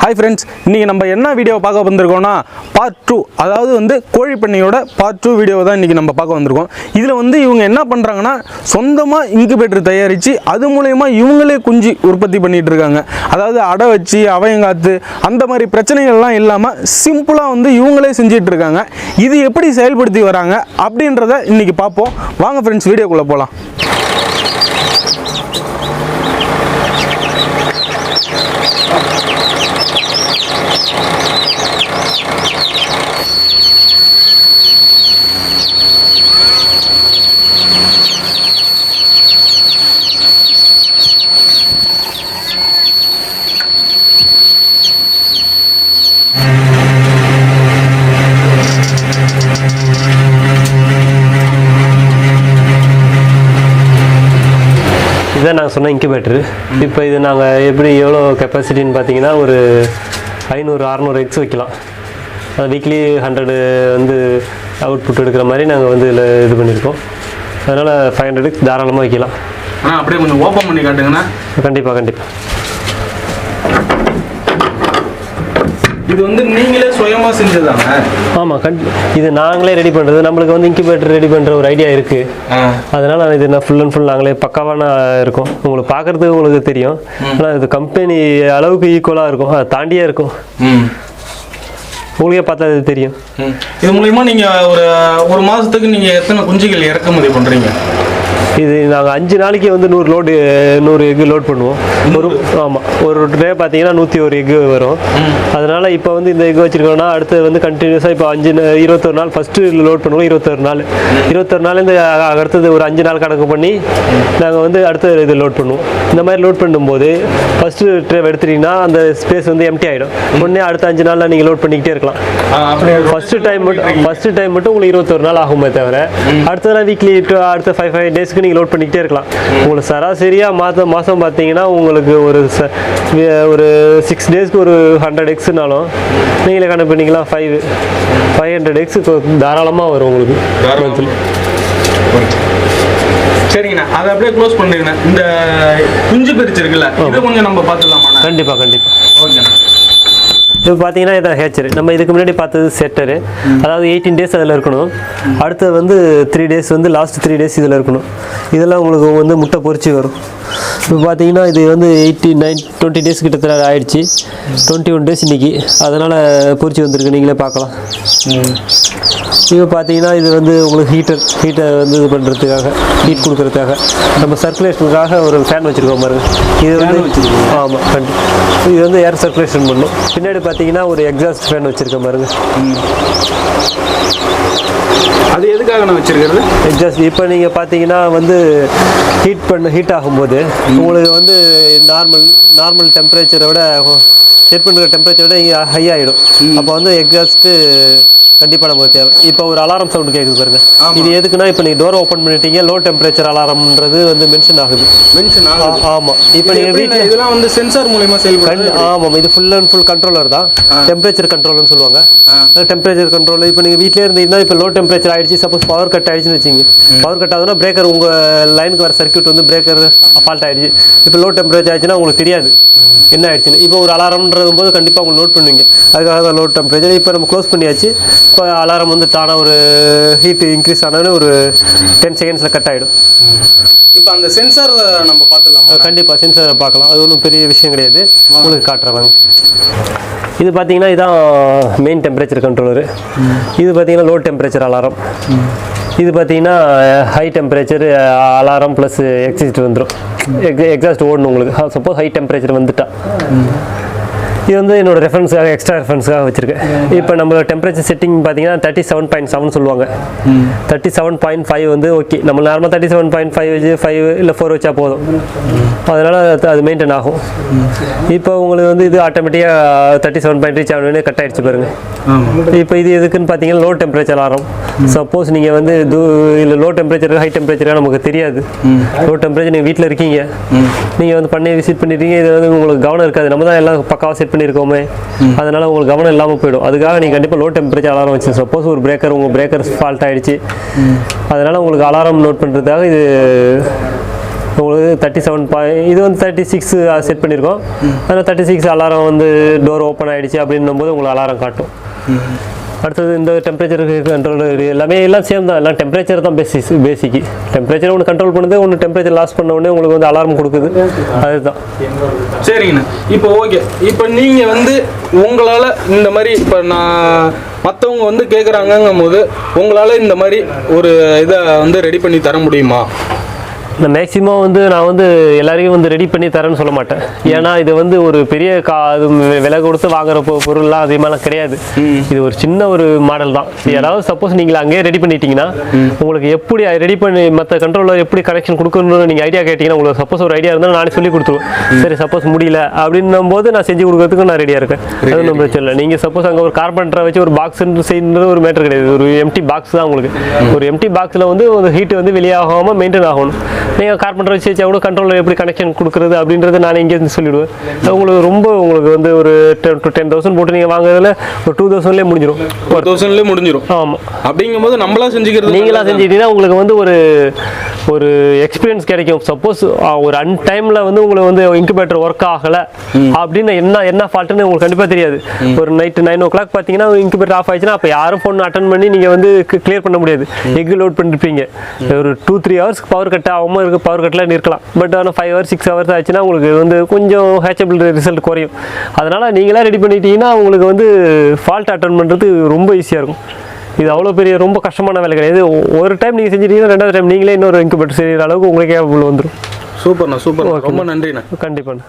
Hi friends, இன்னைக்கு நம்ம என்ன வீடியோ பார்க்க வந்திருக்கோம்னா part 2 அதாவது வந்து கோழி பண்ணையோட part 2 வீடியோ தான் இன்னைக்கு நம்ம பார்க்க வந்திருக்கோம். இதுல வந்து இவங்க என்ன பண்றாங்கன்னா சொந்தமா இன்குபேட்டர் தயாரிச்சு அது மூலமா இவங்களே குஞ்சு உற்பத்தி பண்ணிட்டு இருக்காங்க. அதாவது அடை வச்சு அவயங்காத்து அந்த மாதிரி பிரச்சனைகள்லாம் இல்லாம சிம்பிளா வந்து இவங்களே செஞ்சிட்டு இருக்காங்க. இது எப்படி செயல்படுத்தி வராங்க அப்படின்றத இன்னைக்கு பார்ப்போம். வாங்க ஃப்ரெண்ட்ஸ் வீடியோக்குள்ள போலாம். இதான் நாங்கள் சொன்ன இன்குபேட்டரு. இப்போ இது நாங்கள் எப்படி எவ்வளோ கெப்பாசிட்டின்னு பார்த்தீங்கன்னா ஒரு 500-600 எக்ஸ் வைக்கலாம். அது வீக்லி 100 வந்து அவுட்புட் எடுக்கிற மாதிரி நாங்கள் வந்து இதில் இது பண்ணியிருக்கோம். அதனால் 500 எக்ஸ் தாராளமாக வைக்கலாம். அப்படியே கொஞ்சம் ஓப்பன் பண்ணி காட்டுங்கண்ணா. கண்டிப்பாக. இது வந்து நீங்களே சுயமாக செஞ்சதாங்க? ஆமாம், இது நாங்களே ரெடி பண்ணுறது. நம்மளுக்கு வந்து இன்குபேட்டர் ரெடி பண்ணுற ஒரு ஐடியா இருக்குது. அதனால் இது நான் ஃபுல் அண்ட் ஃபுல் நாங்களே பக்காவான இருக்கும். உங்களுக்கு பார்க்குறதுக்கு உங்களுக்கு தெரியும். ஆனால் இது கம்பெனி அளவுக்கு ஈக்குவலாக இருக்கும், அதை தாண்டியே இருக்கும். உங்களுக்கே பார்த்தா அது தெரியும். இது மூலிமா நீங்கள் ஒரு மாதத்துக்கு நீங்கள் எத்தனை குஞ்சுகள் இறக்குமதி பண்ணுறீங்க? இது நாங்கள் 5 நாளைக்கு வந்து 100 எக்கு லோட் பண்ணுவோம். ஒரு டே பார்த்தீங்கன்னா 101 எக்கு வரும். அதனால் இப்போ வந்து இந்த எக்கு வச்சுருக்கோம்னா அடுத்து வந்து கண்டினியூஸாக இப்போ 21 நாள் ஃபஸ்ட்டு லோட் பண்ணுவோம். 21 நாள் இந்த அடுத்தது ஒரு 5 நாள் கணக்கு பண்ணி நாங்கள் வந்து அடுத்த இது லோட் பண்ணுவோம். இந்த மாதிரி லோட் பண்ணும்போது ஃபஸ்ட்டு ட்ரே எடுத்துட்டிங்கன்னா அந்த ஸ்பேஸ் வந்து எம்டி ஆகிடும். உடனே அடுத்த 5 நாளில் நீங்கள் லோட் பண்ணிக்கிட்டே இருக்கலாம். ஃபஸ்ட்டு டைம் மட்டும் உங்களுக்கு 21 நாள் ஆகுமே தவிர அடுத்ததான் வீக்லி அடுத்த 5 டேஸ்க்கு நீங்கள் லோட் பண்ணிக்கிட்டே இருக்கலாம். உங்களுக்கு சராசரியாக மாதம் பார்த்தீங்கன்னா உங்களுக்கு ஒரு 6 டேஸ்க்கு ஒரு 100 எக்ஸ்னாலும் நீங்களே கணக்கு பண்ணிக்கலாம். 500 எக்ஸ் தாராளமாக வரும் உங்களுக்கு. சரிங்கண்ணா, அதை அப்படியே க்ளோஸ் பண்ணுறீங்கண்ணா. இந்த குஞ்சு பிரிச்சு இருக்குல்ல, இதை கொஞ்சம் நம்ம பார்த்துடலாமா? கண்டிப்பாக. ஓகேண்ணா. இப்போ பார்த்தீங்கன்னா இதான் ஹேச்சரு. நம்ம இதுக்கு முன்னாடி பார்த்தது செட்டரு. அதாவது 18 டேஸ் அதில் இருக்கணும். அடுத்து வந்து 3 டேஸ் வந்து லாஸ்ட் 3 டேஸ் இதில் இருக்கணும். இதெல்லாம் உங்களுக்கு வந்து முட்டை பொரிச்சு வரும். இப்போ பார்த்தீங்கன்னா இது வந்து 20 டேஸ் கிட்டத்தட்ட ஆயிடுச்சு. 21 டேஸ் இன்னைக்கு. அதனால் பொரிச்சு வந்திருக்கு, நீங்களே பார்க்கலாம். இப்போ பார்த்தீங்கன்னா இது வந்து உங்களுக்கு ஹீட்டை வந்து இது பண்ணுறதுக்காக, ஹீட் கொடுக்கறதுக்காக நம்ம சர்க்குலேஷனுக்காக ஒரு ஃபேன் வச்சுருக்கோம் பாருங்க. இது வந்து இது வந்து ஏர் சர்க்குலேஷன் பண்ணும். பின்னாடி பார்த்தீங்கன்னா ஒரு எக்ஸாஸ்ட் ஃபேன் வச்சுருக்கேன் பாருங்க. அது எதுக்காக நான் வச்சிருக்கிறது? எக்ஸாஸ்ட் இப்போ நீங்கள் பார்த்தீங்கன்னா வந்து ஹீட் ஆகும்போது உங்களுக்கு வந்து நார்மல் டெம்பரேச்சரை விட செட் பண்ணுற டெம்பரேச்சரை விட இங்கே ஹை ஆகிடும். அப்போ வந்து எக்ஸாஸ்ட்டு கண்டிப்பாக நமக்கு தேவை. இப்போ ஒரு அலாரம் சவுண்டு கேட்குது பாருங்க. இது எதுக்குன்னா இப்போ நீங்கள் டோர் ஓப்பன் பண்ணிட்டீங்க, லோ டெம்பரேச்சர் அலாரம்ன்றது வந்து மென்ஷன் ஆகுது. ஆமாம். இப்போ நீங்கள் வீட்டில் இதெல்லாம் வந்து சென்சார் மூலமா செயல்படுது. ஆமாம், இது ஃபுல் அண்ட் ஃபுல் கண்ட்ரோலர் தான். டெம்பரேச்சர் கண்ட்ரோல்னு சொல்லுவாங்க. Temperature control. இப்போ நீங்கள் வீட்டிலே இருந்தீங்கன்னா இப்போ லோ டெம்பரேச்சர் ஆகிடுச்சு, சப்போஸ் பவர் கட் ஆகிடுச்சுன்னு வச்சிங்க. பவர் கட் ஆகுதுன்னா பிரேக்கர் உங்கள் லைனுக்கு வர சர்க்யூட் வந்து பிரேக்கர் ஃபால்ட் ஆகிடுச்சு. இப்போ லோ டெம்பரேச்சர் ஆகிடுச்சுன்னா உங்களுக்கு தெரியாது என்ன ஆயிடுச்சுன்னு. இப்போ ஒரு அலாரம்ன்றது போது கண்டிப்பாக உங்களுக்கு நோட் பண்ணுவீங்க. அதுக்காக லோ டெம்பரேச்சர். இப்போ நம்ம க்ளோஸ் பண்ணியாச்சு. இப்போ அலாரம் வந்து தானாக ஒரு ஹீட் இன்க்ரீஸ் ஆனாலும் ஒரு 10 செகண்ட்ஸில் கட் ஆகிடும். இப்போ அந்த சென்சார் நம்ம பார்த்துக்கலாம். கண்டிப்பாக சென்சாரை பார்க்கலாம். அது ஒன்றும் பெரிய விஷயம் கிடையாது. உங்களுக்கு காட்டுறாங்க. இது பார்த்தீங்கன்னா இதான் மெயின் டெம்பரேச்சர் கண்ட்ரோலரு. இது பார்த்தீங்கன்னா லோ டெம்பரேச்சர் அலாரம். இது பார்த்தீங்கன்னா high temperature alarm plus exist வந்துடும். எக்ஸாஸ்ட் ஓடணும் உங்களுக்கு. சப்போஸ் ஹை டெம்பரேச்சர் வந்துட்டா. இது வந்து என்னோடய ரெஃபரன்ஸுக்காக, எக்ஸ்ட்ரா ரெஃபரன்ஸுக்காக வச்சுருக்கேன். இப்போ நம்மளோட டெம்பரேச்சர் செட்டிங் பார்த்தீங்கன்னா 37.7 சொல்லுவாங்க. 37.5 வந்து ஓகே. நம்ம நார்மலாக 37.5 வச்சு 5 இல்லை 4 வச்சா போதும். அதனால் அது மெயின்டைன் ஆகும். இப்போ உங்களுக்கு வந்து இது ஆட்டோமேட்டிக்காக 37.3 கட் ஆகிடுச்சு பாருங்கள். இப்போ இது எதுக்குன்னு பார்த்தீங்கன்னா லோ டெம்பரேச்சர் அலாரம். சப்போஸ் நீங்கள் வந்து இல்லை லோ டெம்பரேச்சர் ஹை டெம்பரேச்சராக நமக்கு தெரியாது. லோ டெம்பரேச்சர் நீங்கள் வீட்டில் இருக்கீங்க, நீங்கள் வந்து பண்ணி விசிட் பண்ணிட்டீங்க, இது வந்து உங்களுக்கு கவனம் இருக்காது. நம்ம தான் எல்லாம் பக்காவாக செட் பண்ணியிருக்கோமே, அதனால் உங்களுக்கு கவனம் இல்லாமல் போயிடும். அதுக்காக நீங்கள் கண்டிப்பாக லோ டெம்பரேச்சர் அலாரம் வச்சு சப்போஸ் ஒரு உங்கள் பிரேக்கர் ஃபால்ட் ஆகிடுச்சு, அதனால் உங்களுக்கு அலாரம் நோட் பண்ணுறதுக்காக இது உங்களுக்கு 37 இது வந்து 36 செட் பண்ணியிருக்கோம். அதில் 36 அலாரம் வந்து டோர் ஓப்பன் ஆகிடுச்சு அப்படின்னும் போது உங்களுக்கு அலாரம் காட்டும். அடுத்தது இந்த டெம்பரேச்சர் கண்ட்ரோல் எல்லாம் சேம் தான். எல்லாம் டெம்பரேச்சர் தான் பேசிக்கு. டெம்பரேச்சர் ஒன்று கண்ட்ரோல் பண்ணுது, ஒன்று டெம்பரேச்சர் லாஸ் பண்ண உடனே உங்களுக்கு வந்து அலாரம் கொடுக்குது. அதுதான். சரிங்கண்ணா. இப்போ ஓகே, இப்போ நீங்கள் வந்து உங்களால் இந்த மாதிரி இப்போ நான் மற்றவங்க வந்து கேட்குறாங்கங்கும் போது உங்களால் இந்த மாதிரி ஒரு இதை வந்து ரெடி பண்ணி தர முடியுமா? நான் மேக்ஸிமம் வந்து நான் வந்து எல்லாரையும் வந்து ரெடி பண்ணி தரேன்னு சொல்ல மாட்டேன். ஏன்னா இது வந்து ஒரு பெரிய அது விலை கொடுத்து வாங்குற பொருள்லாம் அதிகமாகலாம் கிடையாது. இது ஒரு சின்ன ஒரு மாடல் தான். யாராவது சப்போஸ் நீங்கள் அங்கேயே ரெடி பண்ணிட்டீங்கன்னா உங்களுக்கு எப்படி ரெடி பண்ணி மற்ற கண்ட்ரோலர் எப்படி கனெக்ஷன் கொடுக்கணும்னு நீங்கள் ஐடியா கேட்டிங்கன்னா உங்களுக்கு சப்போஸ் ஒரு ஐடியா இருந்தால் நானே சொல்லி கொடுத்துருவேன். சரி சப்போஸ் முடியல அப்படின்னும் போது நான் செஞ்சு கொடுக்கறதுக்கு நான் ரெடியாக இருக்கேன். அது ஒன்றும் பிரச்சனை இல்லை. நீங்கள் சப்போஸ் அங்கே ஒரு கார்பெண்டரை வச்சு ஒரு பாக்ஸ் செய்யணுன்ற ஒரு மேட்டர் கிடையாது. ஒரு எம்டி பாக்ஸ் தான் உங்களுக்கு. ஒரு எம்டி பாக்ஸில் வந்து ஒரு ஹீட் வந்து வெளியாகாமல் மெயின்டைன் ஆகணும். நீங்கள் கார்பெண்டர் வச்சு வச்சா கூட கண்ட்ரோலர் எப்படி கனெக்ஷன் கொடுக்குறது அப்படின்றத நான் இங்கேருந்து சொல்லிவிடுவேன். உங்களுக்கு வந்து ஒரு 10,000 போட்டு நீங்கள் வாங்குறதுல ஒரு 2,000லேயே முடிஞ்சிடும். 1,000லேயே முடிஞ்சிடும். ஆமாம். அப்படிங்கும்போது நம்மளா செஞ்சுக்கிறது, நீங்களா செஞ்சுக்கிட்டீங்கன்னா உங்களுக்கு வந்து ஒரு எக்ஸ்பீரியன்ஸ் கிடைக்கும். சப்போஸ் ஒரு அன்டைமில் வந்து உங்களுக்கு வந்து இன்குபேட்டர் ஒர்க் ஆகலை அப்படின்னு என்ன ஃபால்ட்டுன்னு உங்களுக்கு கண்டிப்பாக தெரியாது. ஒரு நைட்டு 9 o'clock பார்த்தீங்கன்னா இன்குபேட்டர் ஆஃப் ஆயிடுச்சுன்னா அப்போ யாரும் ஃபோன் அட்டன் பண்ணி நீங்கள் வந்து கிளியர் பண்ண முடியாது. எக் லோட் பண்ணிருப்பீங்க. ஒரு 2-3 hours பவர் கட் ஆகாமல் பவர் கட்டில் இருக்கலாம். பட் ஆனால் 5 hours 6 hours ஆச்சுன்னா உங்களுக்கு வந்து கொஞ்சம் ஹேச்சபிள் ரிசல்ட் குறையும். அதனால் நீங்களாக ரெடி பண்ணிட்டீங்கன்னா உங்களுக்கு வந்து ஃபால்ட் அட்டன் பண்ணுறது ரொம்ப ஈஸியாக இருக்கும். இது அவ்வளோ பெரிய ரொம்ப கஷ்டமான வேலை கிடையாது. ஒரு டைம் நீங்கள் செஞ்சிட்டீங்கன்னா 2வது டைம் நீங்களே இன்னொரு இன்குபேட்டர் செய்கிற அளவுக்கு உங்களுக்கு கேப்பபிள் வந்துடும். சூப்பர்ண்ணா, சூப்பர். ரொம்ப நன்றிண்ணா. கண்டிப்பாண்ணா.